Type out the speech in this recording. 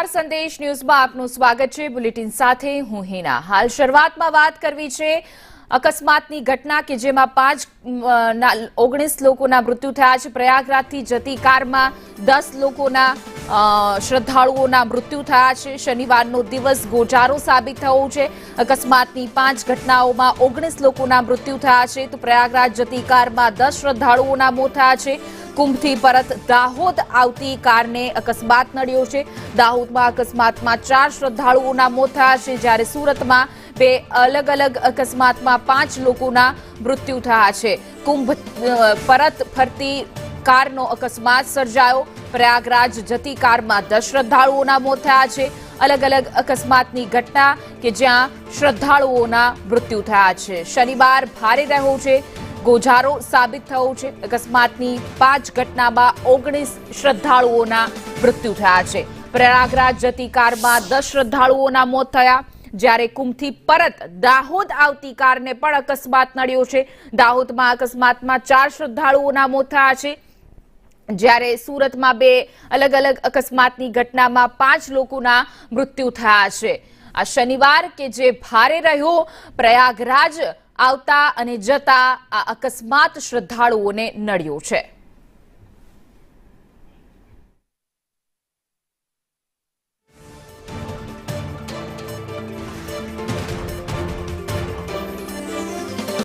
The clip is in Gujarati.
નમસ્કાર સંદેશ ન્યૂઝમાં આપનું સ્વાગત છે। બુલેટિન સાથે હું હિના। હાલ શરૂઆતમાં વાત કરવી છે અકસ્માતની ઘટના કે જેમાં 19 લોકોના મૃત્યુ થયા છે। પ્રયાગરાજથી જતી કારમાં 10 લોકોના શ્રદ્ધાળુઓના મૃત્યુ થયા છે। શનિવારનો દિવસ ગોજારો સાબિત થયો છે। અકસ્માતની 5 ઘટનાઓમાં 19 લોકોના મૃત્યુ થયા છે તો પ્રયાગરાજ જતી કારમાં 10 શ્રદ્ધાળુઓના મોત થયા છે। કુંભથી પરત દાહોદ આવતી કારને અકસ્માત નડ્યો છે। દાહોદમાં અકસ્માતમાં 4 શ્રદ્ધાળુઓના મોત થયા છે જ્યારે સુરતમાં 2 અલગ અલગ અકસ્માતમાં 5 લોકોના મૃત્યુ થયા છે। કુંભ પરત ફરતી કારનો અકસ્માત સર્જાયો। પ્રયાગરાજ જતી કારમાં 10 શ્રદ્ધાળુઓના મોત થયા છે। અલગ અલગ અકસ્માતની ઘટના કે જ્યાં શ્રદ્ધાળુઓના મૃત્યુ થયા છે। શનિવાર ભારે રહ્યો છે, ગોજારો સાબિત થયો છે। અકસ્માતની 5 ઘટનામાં 19 શ્રદ્ધાળુઓના મૃત્યુ થયા છે। પ્રયાગરાજ જતી કારમાં 10 શ્રદ્ધાળુઓના મોત થયા જ્યારે કુંભથી પરત દાહોદ આવતી કારને પણ અકસ્માત નડ્યો છે। દાહોદમાં અકસ્માતમાં 4 શ્રદ્ધાળુઓના મોત થયા છે જ્યારે સુરતમાં 2 અલગ અલગ અકસ્માતની ઘટનામાં 5 લોકોના મૃત્યુ થયા છે। આ શનિવાર કે જે ભારે રહ્યો, પ્રયાગરાજ આવતા અને જતા આ અકસ્માત શ્રદ્ધાળુઓને નડ્યો છે।